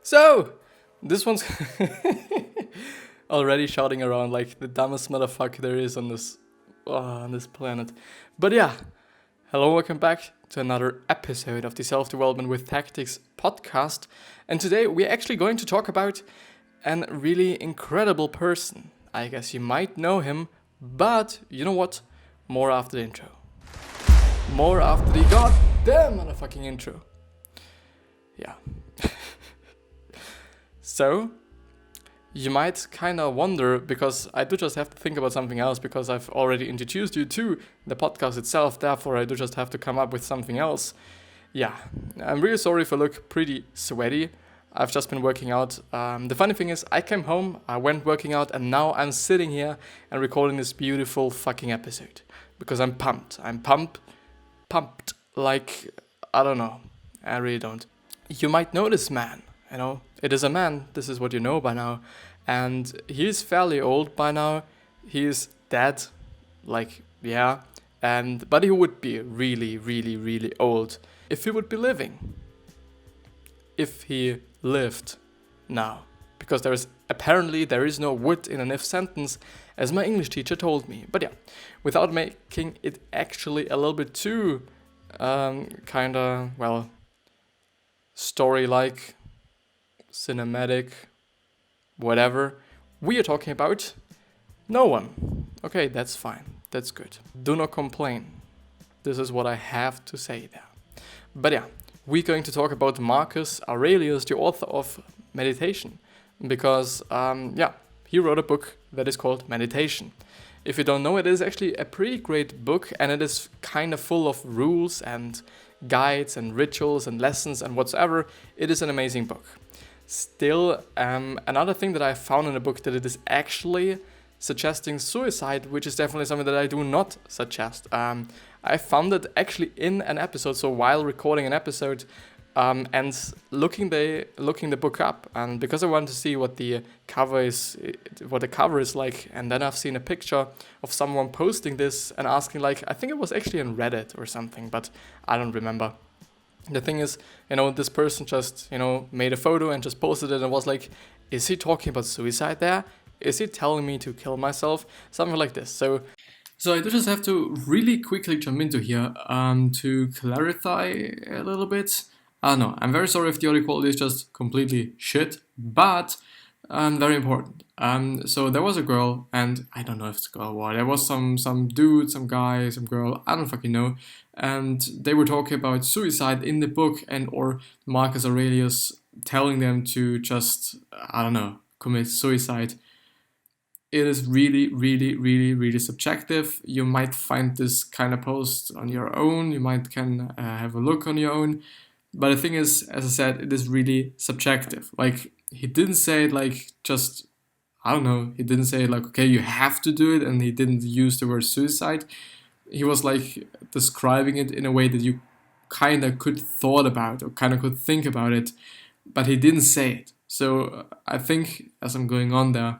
So, this one's already shouting around like the dumbest motherfucker there is on this planet. But yeah, hello, welcome back to another episode of the Self-Development with Tactics podcast. And today we're actually going to talk about a really incredible person. I guess you might know him, but you know what? More after the intro. More after the goddamn motherfucking intro. Yeah. So, you might kind of wonder, because I do just have to think about something else, because I've already introduced you to the podcast itself, therefore I do just have to come up with something else. Yeah, I'm really sorry if I look pretty sweaty. I've just been working out. The funny thing is, I came home, I went working out, and now I'm sitting here and recording this beautiful fucking episode. Because I'm pumped. I'm pumped like, I don't know. I really don't. You might know this man, you know. It is a man, this is what you know by now. And he's fairly old by now. He's dead, like, yeah. But he would be really, really, really old if he would be living. If he lived now. Because there is no would in an if sentence, as my English teacher told me. But yeah, without making it actually a little bit too, story-like, cinematic, whatever, we are talking about no one. Okay, that's fine. That's good. Do not complain. This is what I have to say there. But yeah, we're going to talk about Marcus Aurelius, the author of Meditation. Because, he wrote a book that is called Meditation. If you don't know, it is actually a pretty great book, and it is kind of full of rules and guides and rituals and lessons and whatsoever. It is an amazing book. Still, another thing that I found in the book, that it is actually suggesting suicide, which is definitely something that I do not suggest. I found it actually in an episode, so while recording an episode, and looking the book up, and because I wanted to see what the cover is like, and then I've seen a picture of someone posting this and asking, like, I think it was actually on Reddit or something, but I don't remember. The thing is, this person just, made a photo and just posted it and was like, is he talking about suicide there? Is he telling me to kill myself? Something like this. So I do just have to really quickly jump into here to clarify a little bit. No, I'm very sorry if the audio quality is just completely shit, but very important. So there was a girl, and I don't know if it's a girl or what. There was some dude, some guy, some girl, I don't fucking know. And they were talking about suicide in the book, or Marcus Aurelius telling them to just, I don't know, commit suicide. It is really, really, really, really subjective. You might find this kind of post on your own. You might have a look on your own. But the thing is, as I said, it is really subjective. Like, he didn't say it like just, I don't know, he didn't say like, okay, you have to do it, and he didn't use the word suicide. He was like describing it in a way that you kind of could thought about or kind of could think about it, but he didn't say it. So I think, as I'm going on there,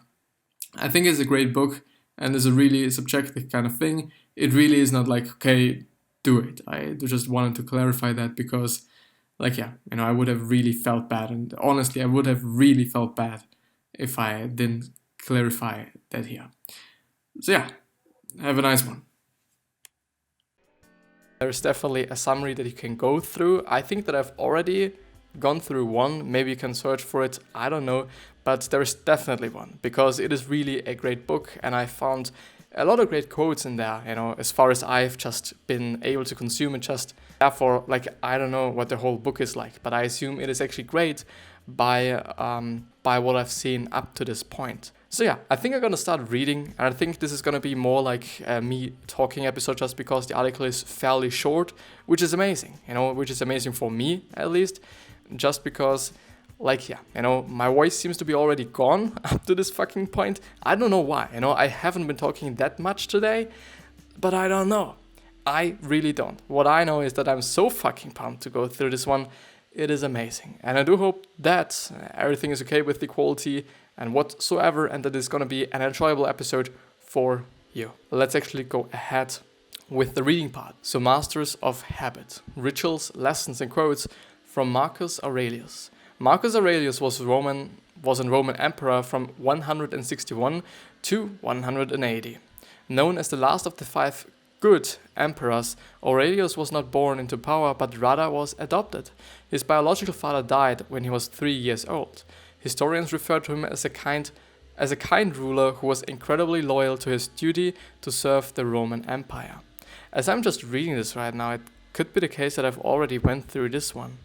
I think it's a great book, and it's a really subjective kind of thing. It really is not like, okay, do it. I just wanted to clarify that because, like, yeah, I would have really felt bad. And honestly, I would have really felt bad if I didn't clarify that here. So yeah, have a nice one. There's definitely a summary that you can go through. I think that I've already gone through one. Maybe you can search for it. I don't know. But there's definitely one, because it is really a great book. And I found a lot of great quotes in there, as far as I've just been able to consume it. Just therefore, like, I don't know what the whole book is like, but I assume it is actually great by what I've seen up to this point. So yeah, I think I'm gonna start reading, and I think this is gonna be more like a me talking episode, just because the article is fairly short, which is amazing, which is amazing for me at least, just because, like, yeah, my voice seems to be already gone up to this fucking point. I don't know why, I haven't been talking that much today, but I don't know. I really don't. What I know is that I'm so fucking pumped to go through this one. It is amazing. And I do hope that everything is okay with the quality and whatsoever, and that it's gonna be an enjoyable episode for you. Let's actually go ahead with the reading part. So, Masters of Habit, Rituals, Lessons and Quotes from Marcus Aurelius. Marcus Aurelius was an Roman emperor from 161 to 180. Known as the last of the 5 good emperors, Aurelius was not born into power but rather was adopted. His biological father died when he was 3 years old. Historians refer to him as a kind ruler who was incredibly loyal to his duty to serve the Roman Empire. As I'm just reading this right now, it could be the case that I've already went through this one.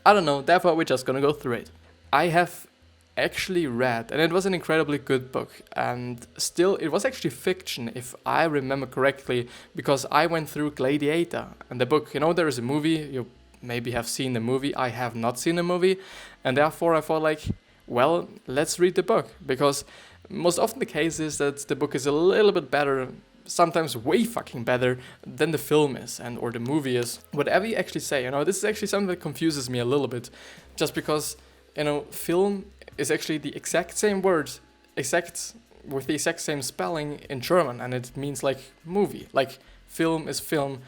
I don't know, therefore we're just gonna go through it. I have actually read, and it was an incredibly good book, and still it was actually fiction if I remember correctly, because I went through Gladiator and the book. There is a movie, you maybe have seen the movie, I have not seen the movie, and therefore I thought like, well, let's read the book, because most often the case is that the book is a little bit better, sometimes way fucking better than the film is, or the movie is. Whatever you actually say, this is actually something that confuses me a little bit, just because, film is actually the exact same word, with the exact same spelling in German, and it means like movie, like film is film,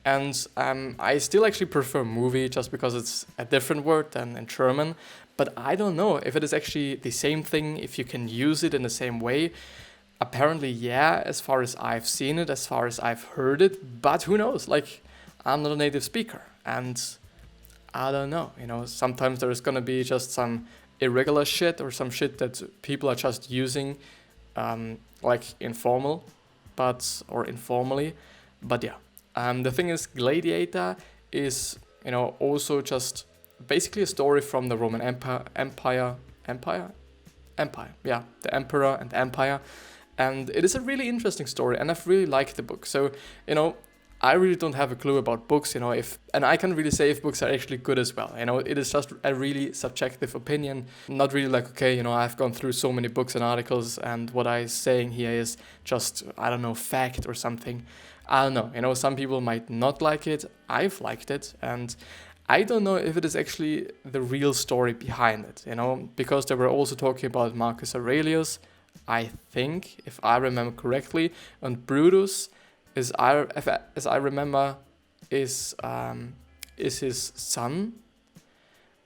and I still actually prefer movie just because it's a different word than in German, but I don't know if it is actually the same thing, if you can use it in the same way. Apparently, yeah, as far as I've seen it, as far as I've heard it, but who knows, like, I'm not a native speaker, and I don't know, sometimes there's gonna be just some irregular shit or some shit that people are just using like informally, but yeah. The thing is, Gladiator is also just basically a story from the Roman Empire, yeah, the emperor and the empire, and it is a really interesting story, and I've really liked the book. So I really don't have a clue about books, and I can't really say if books are actually good as well. It is just a really subjective opinion, not really like, okay, I've gone through so many books and articles, and what I'm saying here is just, I don't know, fact or something. I don't know, some people might not like it. I've liked it, and I don't know if it is actually the real story behind it, because they were also talking about Marcus Aurelius, I think, if I remember correctly, and Brutus, as I remember, is his son.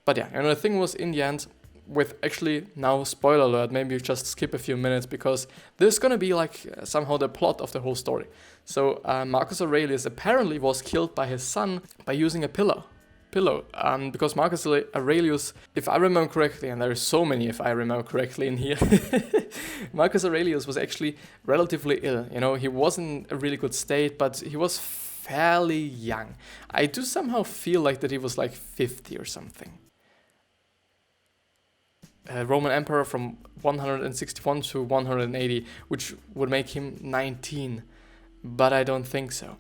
But yeah, the thing was, in the end, with actually, now spoiler alert, maybe you just skip a few minutes, because this is gonna be like somehow the plot of the whole story. So Marcus Aurelius apparently was killed by his son by using a pillow, because Marcus Aurelius, if I remember correctly, and there are so many if I remember correctly in here, Marcus Aurelius was actually relatively ill. He was in a really good state, but he was fairly young. I do somehow feel like that he was like 50 or something. Roman emperor from 161 to 180, which would make him 19, but I don't think so.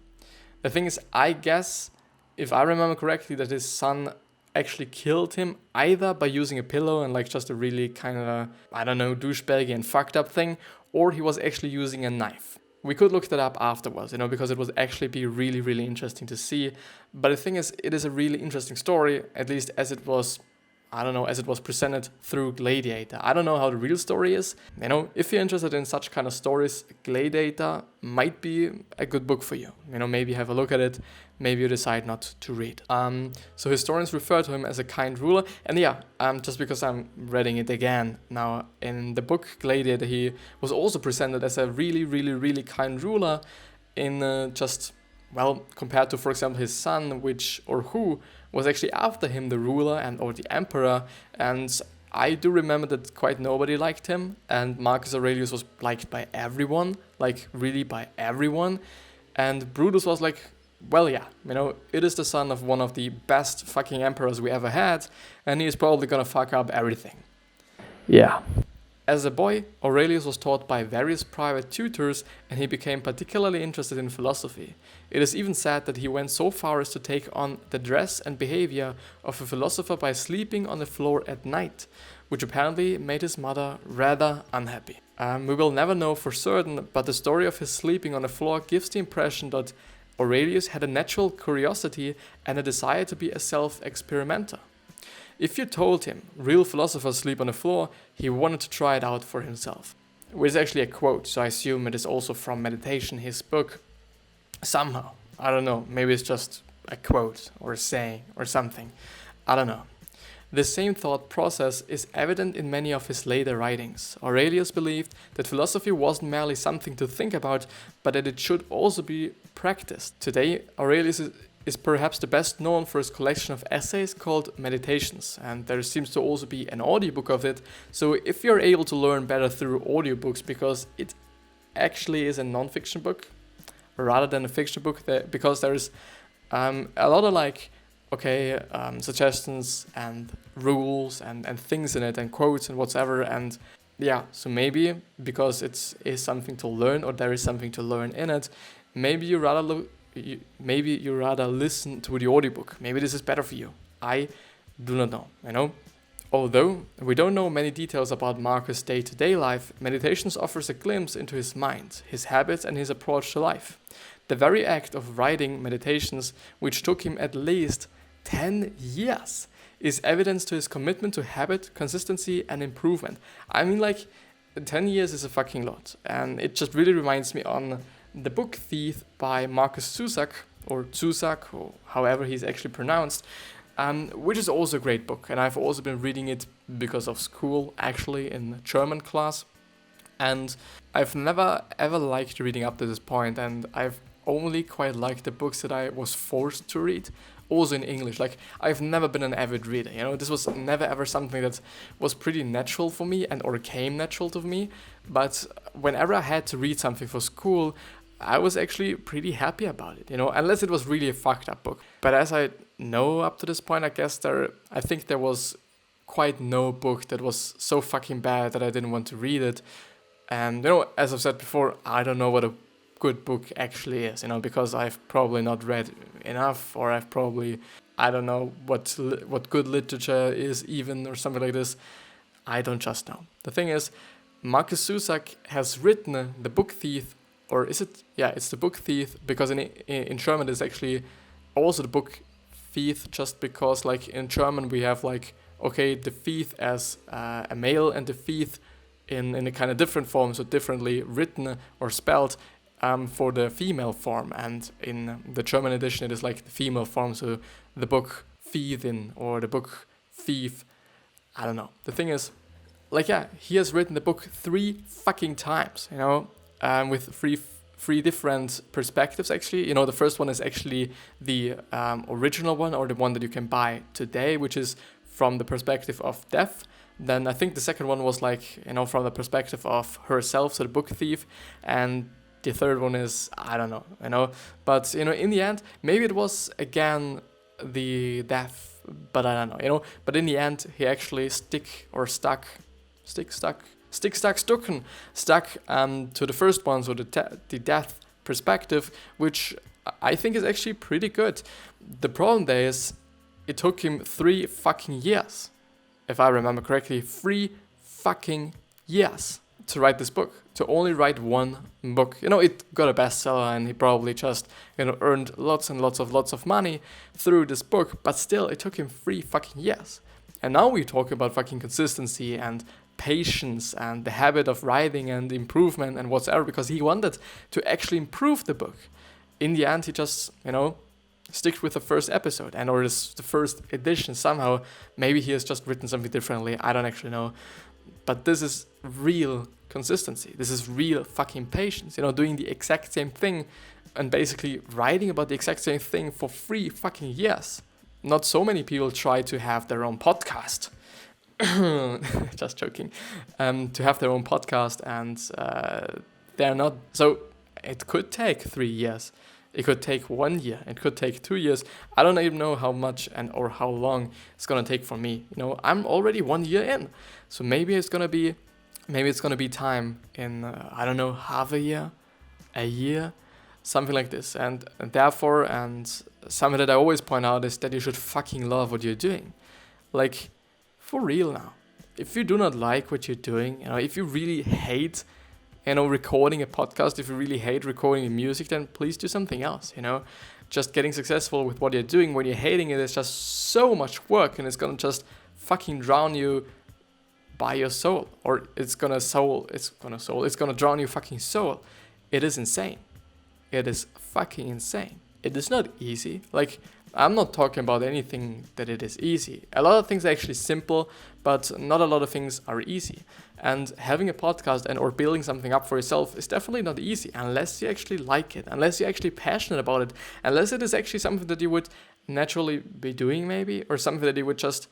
The thing is, I guess, if I remember correctly, that his son actually killed him either by using a pillow and like just a really kind of, I don't know, douchebaggy and fucked up thing, or he was actually using a knife. We could look that up afterwards, because it would actually be really, really interesting to see. But the thing is, it is a really interesting story, at least as it was, as it was presented through Gladiator. I don't know how the real story is. If you're interested in such kind of stories, Gladiator might be a good book for you. Maybe have a look at it. Maybe you decide not to read. So historians refer to him as a kind ruler. And yeah, just because I'm reading it again now, in the book Gladiator, he was also presented as a really, really, really kind ruler in compared to, for example, his son, who was actually after him the ruler or the emperor, and I do remember that quite nobody liked him, and Marcus Aurelius was liked by everyone, like really by everyone, and Brutus was like, well, yeah, it is the son of one of the best fucking emperors we ever had, and he is probably gonna fuck up everything. Yeah. As a boy, Aurelius was taught by various private tutors, and he became particularly interested in philosophy. It is even said that he went so far as to take on the dress and behavior of a philosopher by sleeping on the floor at night, which apparently made his mother rather unhappy. We will never know for certain, but the story of his sleeping on the floor gives the impression that Aurelius had a natural curiosity and a desire to be a self-experimenter. If you told him real philosophers sleep on the floor, he wanted to try it out for himself. Which is actually a quote, so I assume it is also from Meditation, his book. Somehow. I don't know, maybe it's just a quote or a saying or something. I don't know. The same thought process is evident in many of his later writings. Aurelius believed that philosophy wasn't merely something to think about, but that it should also be practiced. Today, Aurelius is perhaps the best known for his collection of essays called Meditations, and there seems to also be an audiobook of it. So if you're able to learn better through audiobooks, because it actually is a non-fiction book rather than a fiction book, because there's a lot of suggestions and rules and things in it and quotes and whatever. And yeah, so maybe because it is something to learn, or there is something to learn in it, maybe you rather listen to the audiobook. Maybe this is better for you. I do not know, Although we don't know many details about Marcus' day-to-day life, Meditations offers a glimpse into his mind, his habits and his approach to life. The very act of writing Meditations, which took him at least 10 years, is evidence to his commitment to habit, consistency and improvement. I mean, 10 years is a fucking lot. And it just really reminds me on The Book Thief by Marcus Zusak, or however he's actually pronounced, which is also a great book. And I've also been reading it because of school, actually, in German class. And I've never ever liked reading up to this point, and I've only quite liked the books that I was forced to read, also in English. I've never been an avid reader, this was never ever something that was pretty natural for me or came natural to me. But whenever I had to read something for school, I was actually pretty happy about it, unless it was really a fucked up book. But as I know up to this point, I think there was quite no book that was so fucking bad that I didn't want to read it. And, as I've said before, I don't know what a good book actually is, because I've probably not read enough, or I don't know what good literature is even, or something like this. I don't just know. The thing is, Marcus Zusak has written The Book Thief, or is it? Yeah, it's The Book Thief, because in German it's actually also The Book Thief, just because in German we have the thief as a male and the thief in a kind of different form, so differently written or spelled for the female form. And in the German edition it is the female form, so The Book Thiefin or The Book Thief. I don't know. The thing is, he has written the book 3 fucking times, with three different perspectives, actually. The first one is actually the original one, or the one that you can buy today, which is from the perspective of death. Then I think the second one was from the perspective of herself, so the book thief. And the third one is, I don't know, But, in the end, maybe it was again the death, but I don't know, But in the end, he actually stuck to the first one, so the death perspective, which I think is actually pretty good. The problem there is, it took him 3 fucking years, if I remember correctly, 3 fucking years to write this book, to only write one book. It got a bestseller, and he probably just, earned lots and lots of money through this book, but still, it took him 3 fucking years. And now we're talking about fucking consistency and patience and the habit of writing and improvement and whatever, because he wanted to actually improve the book. In the end, he just, stick with the first episode or the first edition somehow. Maybe he has just written something differently. I don't actually know. But this is real consistency. This is real fucking patience. Doing the exact same thing and basically writing about the exact same thing for 3 fucking years. Not so many people try to have their own podcast. Just joking. To have their own podcast, and they're not. So it could take 3 years. It could take 1 year. It could take 2 years. I don't even know how much or how long it's gonna take for me. I'm already 1 year in, so maybe it's gonna be time in I don't know, half a year, something like this. And therefore, something that I always point out is that you should fucking love what you're doing, for real now. If you do not like what you're doing, if you really hate recording a podcast, if you really hate recording music, then please do something else, Just getting successful with what you're doing when you're hating it is just so much work, and it's gonna just fucking drown you by your soul. Or it's gonna drown your fucking soul. It is insane. It is fucking insane. It is not easy. I'm not talking about anything that it is easy. A lot of things are actually simple, but not a lot of things are easy. And having a podcast and or building something up for yourself is definitely not easy unless you actually like it, unless you're actually passionate about it, unless it is actually something that you would naturally be doing maybe, or something that you would just,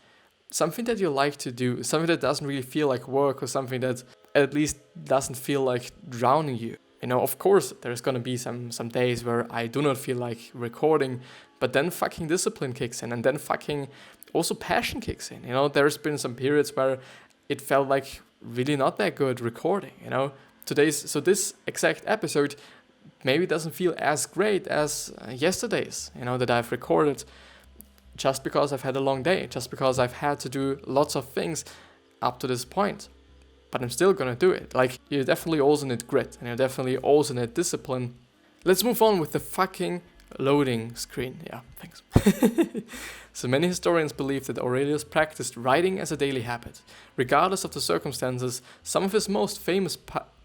something that you like to do, something that doesn't really feel like work, or something that at least doesn't feel like drowning you. Of course, there's gonna be some days where I do not feel like recording, but then fucking discipline kicks in, and then fucking also passion kicks in. There's been some periods where it felt like really not that good recording. This exact episode maybe doesn't feel as great as yesterday's. That I've recorded, just because I've had a long day, just because I've had to do lots of things up to this point. But I'm still gonna do it. Like, you definitely also need grit, and you definitely also need discipline. Let's move on with the fucking loading screen. Yeah, thanks. So many historians believe that Aurelius practiced writing as a daily habit. Regardless of the circumstances, some of his most famous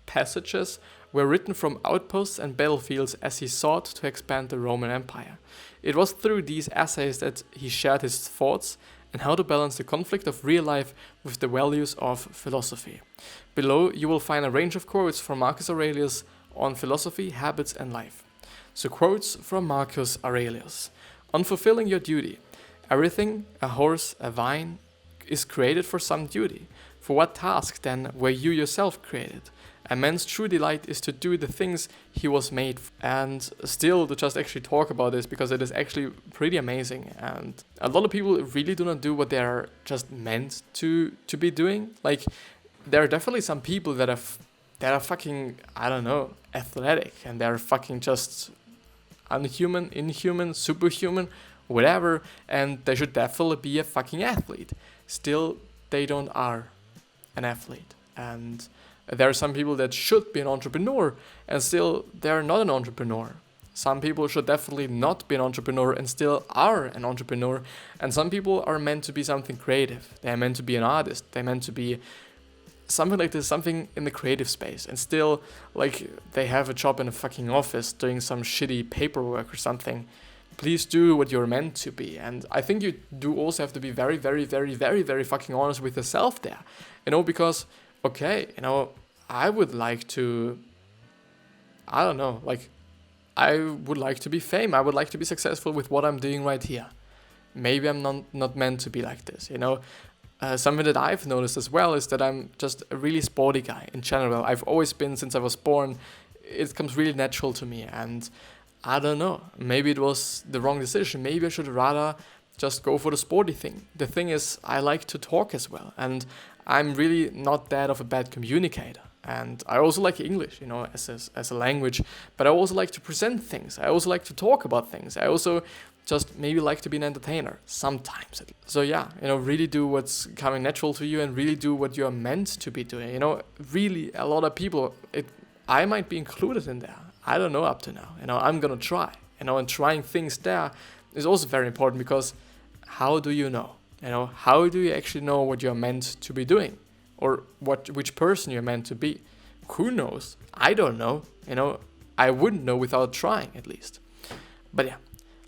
passages were written from outposts and battlefields as he sought to expand the Roman Empire. It was through these essays that he shared his thoughts and how to balance the conflict of real life with the values of philosophy. Below, you will find a range of quotes from Marcus Aurelius on philosophy, habits, and life. So, quotes from Marcus Aurelius. On fulfilling your duty, everything, a horse, a vine, is created for some duty. For what task, then, were you yourself created? A man's true delight is to do the things he was made for. And still, to just actually talk about this, because it is actually pretty amazing. And a lot of people really do not do what they are just meant to be doing. Like, there are definitely some people that are fucking, I don't know, athletic, and they're fucking just unhuman, inhuman, superhuman, whatever, and they should definitely be a fucking athlete. Still, they don't are an athlete. And there are some people that should be an entrepreneur, and still they're not an entrepreneur. Some people should definitely not be an entrepreneur and still are an entrepreneur. And some people are meant to be something creative. They're meant to be an artist. They're meant to be something like this, something in the creative space. And still, like, they have a job in a fucking office doing some shitty paperwork or something. Please do what you're meant to be. And I think you do also have to be very, very, very, very, very fucking honest with yourself there. Because okay, I would like to, I don't know, like, I would like to be famous. I would like to be successful with what I'm doing right here. Maybe I'm not meant to be like this, Something that I've noticed as well is that I'm just a really sporty guy in general. I've always been since I was born. It comes really natural to me, and I don't know. Maybe it was the wrong decision. Maybe I should rather just go for the sporty thing. The thing is, I like to talk as well, and I'm really not that of a bad communicator. And I also like English, as a language, but I also like to present things. I also like to talk about things. I also just maybe like to be an entertainer, sometimes. So yeah, really do what's coming natural to you and really do what you're meant to be doing. Really, a lot of people, I might be included in there. I don't know up to now. I'm gonna try. And trying things there is also very important, because how do you know? How do you actually know what you're meant to be doing? Or which person you're meant to be? Who knows? I don't know. I wouldn't know without trying, at least. But yeah,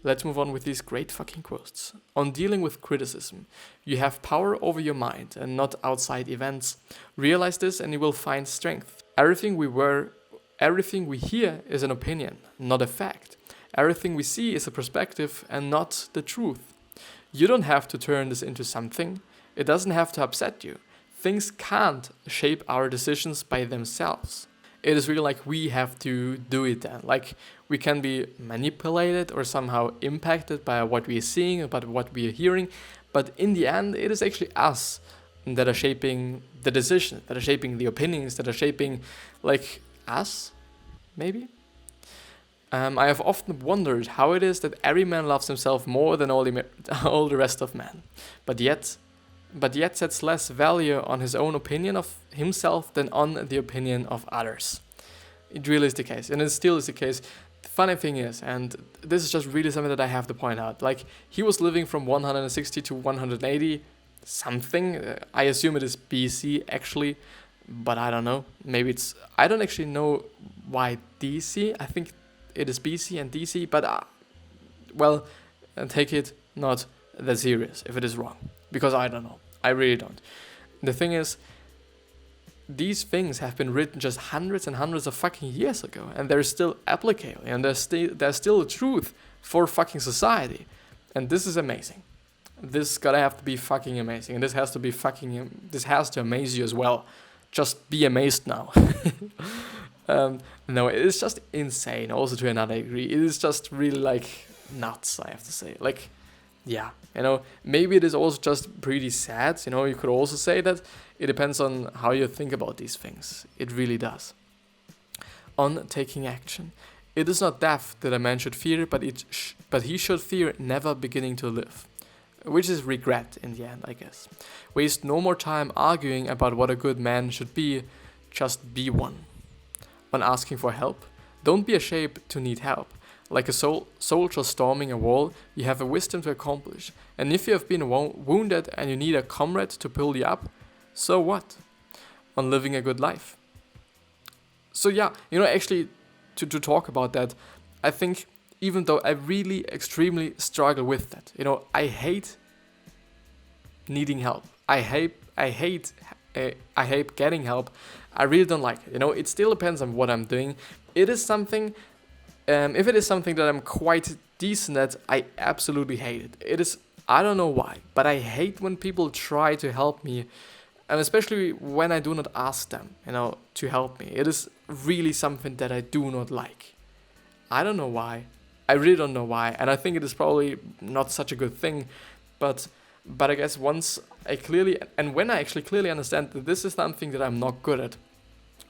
let's move on with these great fucking quotes. On dealing with criticism, you have power over your mind and not outside events. Realize this and you will find strength. Everything we hear is an opinion, not a fact. Everything we see is a perspective and not the truth. You don't have to turn this into something. It doesn't have to upset you. Things can't shape our decisions by themselves. It is really like we have to do it then. Like, we can be manipulated or somehow impacted by what we are seeing, by what we are hearing. But in the end, it is actually us that are shaping the decisions, that are shaping the opinions, that are shaping, like, us, maybe? I have often wondered how it is that every man loves himself more than all the rest of men, but yet sets less value on his own opinion of himself than on the opinion of others. It really is the case, and it still is the case. The funny thing is, and this is just really something that I have to point out, like, he was living from 160 to 180 something. I assume it is BC actually, but I don't know. Maybe I don't actually know why DC. I think it is BC and DC, but and take it not that serious if it is wrong. Because I don't know. I really don't. The thing is, these things have been written just hundreds and hundreds of fucking years ago, and they're still applicable, and there's still a truth for fucking society. And this is amazing. This gotta have to be fucking amazing, and this has to amaze you as well. Just be amazed now. No, it is just insane. Also, to another degree, it is just really like nuts, I have to say. Like, yeah, maybe it is also just pretty sad. You could also say that it depends on how you think about these things. It really does. On taking action, it is not death that a man should fear, but he should fear never beginning to live, which is regret in the end, I guess. Waste no more time arguing about what a good man should be. Just be one. On asking for help, don't be ashamed to need help. Like a soldier storming a wall, you have a wisdom to accomplish. And if you have been wounded and you need a comrade to pull you up, so what? On living a good life. So yeah, actually, to talk about that, I think even though I really extremely struggle with that, I hate needing help. I hate getting help. I really don't like it. It still depends on what I'm doing. It is something. If it is something that I'm quite decent at, I absolutely hate it. It is. I don't know why, but I hate when people try to help me, and especially when I do not ask them, to help me. It is really something that I do not like. I don't know why. I really don't know why, and I think it is probably not such a good thing, but I guess when I actually clearly understand that this is something that I'm not good at.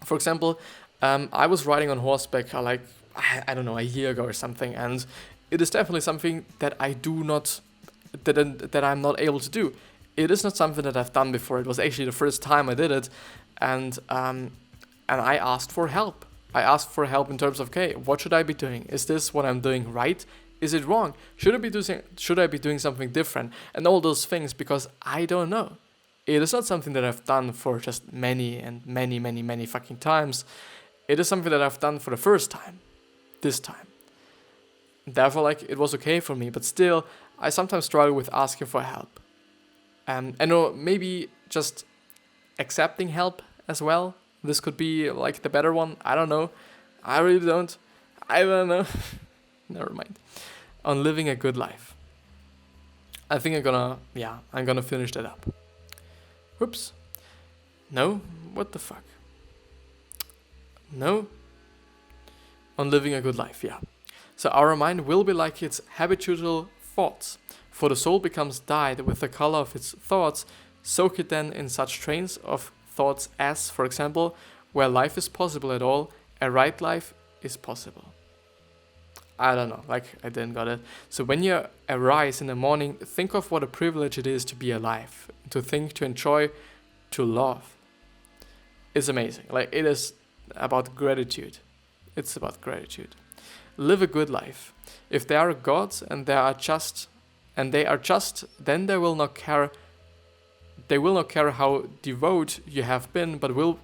For example, I was riding on horseback I don't know, a year ago or something, and it is definitely something that that I'm not able to do. It is not something that I've done before. It was actually the first time I did it, and I asked for help. I asked for help in terms of, okay, what should I be doing? Is this what I'm doing right? Is it wrong? Should I be doing something different? And all those things, because I don't know. It is not something that I've done for just many and many, many, many fucking times. It is something that I've done for the first time. This time. Therefore, it was okay for me, but still, I sometimes struggle with asking for help. I know maybe just accepting help as well. This could be the better one. I don't know. I really don't. I don't know. Never mind. On living a good life. I think I'm gonna finish that up. Whoops. No? What the fuck? No? On living a good life, yeah. So our mind will be like its habitual thoughts. For the soul becomes dyed with the color of its thoughts. Soak it then in such trains of thoughts as, for example, where life is possible at all, a right life is possible. I don't know, I didn't got it. So when you arise in the morning, think of what a privilege it is to be alive, to think, to enjoy, to love. It's amazing. It is about gratitude. It's about gratitude. Live a good life. If there are gods and they are just, then they will not care. They will not care how devout you have been, but will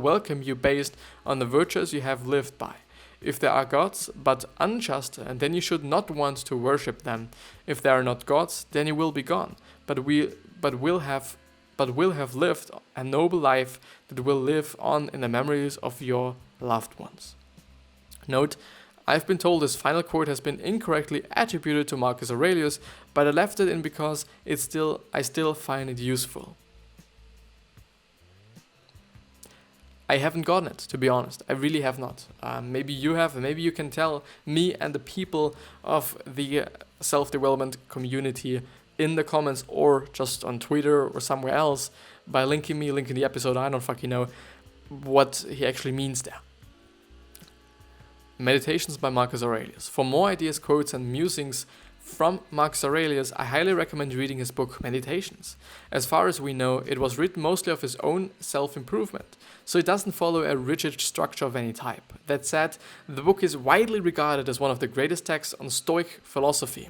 welcome you based on the virtues you have lived by. If there are gods, but unjust, and then you should not want to worship them. If there are not gods, then you will be gone, but will have lived a noble life that will live on in the memories of your loved ones. Note, I've been told this final quote has been incorrectly attributed to Marcus Aurelius, but I left it in because I still find it useful. I haven't gotten it, to be honest. I really have not. Maybe you have. Maybe you can tell me and the people of the self-development community in the comments or just on Twitter or somewhere else by linking the episode. I don't fucking know what he actually means there. Meditations by Marcus Aurelius. For more ideas, quotes, and musings from Marcus Aurelius, I highly recommend reading his book Meditations. As far as we know, it was written mostly of his own self-improvement, so it doesn't follow a rigid structure of any type. That said, the book is widely regarded as one of the greatest texts on Stoic philosophy,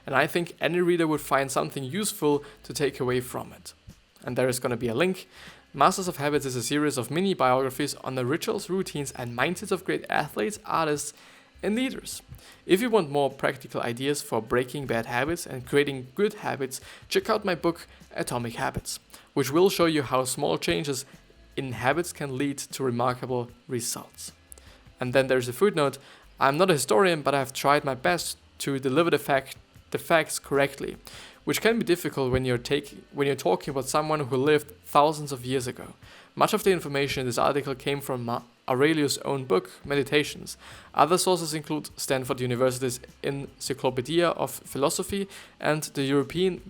and I think any reader would find something useful to take away from it. And there is going to be a link. Masters of Habits is a series of mini biographies on the rituals, routines, and mindsets of great athletes, artists, and leaders. If you want more practical ideas for breaking bad habits and creating good habits, check out my book Atomic Habits, which will show you how small changes in habits can lead to remarkable results. And then there's a footnote. I'm not a historian, but I've tried my best to deliver the facts correctly, which can be difficult when you're talking about someone who lived thousands of years ago. Much of the information in this article came from Aurelius' own book, Meditations. Other sources include Stanford University's Encyclopedia of Philosophy and the European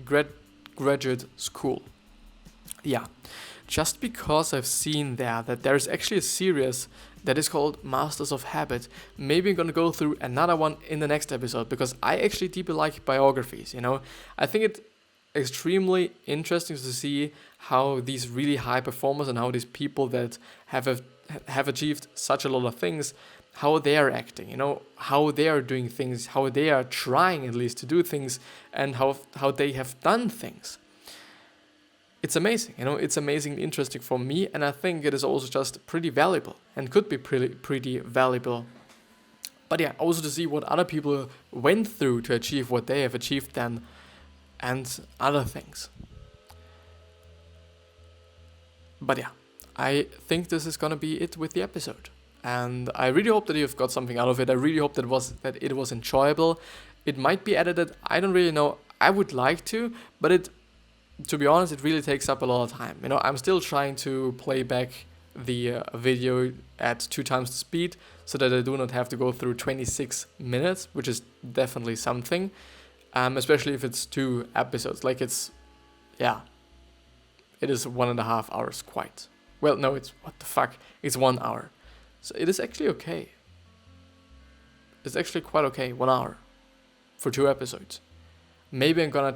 Graduate School. Yeah, just because I've seen that there's actually a series that is called Masters of Habit. Maybe I'm gonna go through another one in the next episode, because I actually deeply like biographies, I think it's extremely interesting to see how these really high performers and how these people that have achieved such a lot of things, how they are acting, how they are doing things, how they are trying at least to do things, and how they have done things. It's amazing, it's amazingly interesting for me, and I think it is also just pretty valuable and could be pretty valuable. But yeah, also to see what other people went through to achieve what they have achieved then, and other things. But yeah, I think this is gonna be it with the episode, and I really hope that you've got something out of it. I really hope that it was enjoyable. It might be edited. I don't really know. I would like to, but to be honest, it really takes up a lot of time. I'm still trying to play back the video at 2 times the speed so that I do not have to go through 26 minutes, which is definitely something, especially if it's 2 episodes. It is 1.5 hours quite. Well, no, it's 1 hour. So it is actually okay. It's actually quite okay, 1 hour for 2 episodes. Maybe I'm gonna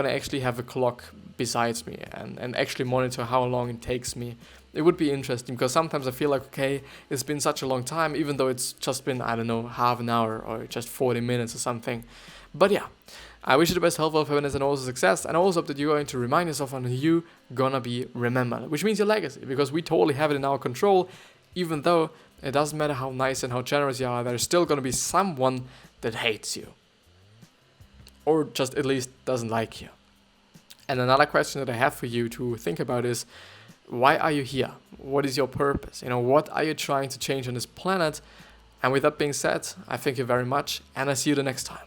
actually have a clock besides me and actually monitor how long it takes me. It would be interesting, because sometimes I feel like, okay, it's been such a long time, even though it's just been, I don't know, half an hour or just 40 minutes or something. But yeah, I wish you the best health, happiness, and also success. And I also hope that you're going to remind yourself on who you're gonna be remembered, which means your legacy, because we totally have it in our control. Even though it doesn't matter how nice and how generous you are, there's still gonna be someone that hates you, or just at least doesn't like you. And another question that I have for you to think about is, why are you here? What is your purpose? What are you trying to change on this planet? And with that being said, I thank you very much, and I see you the next time.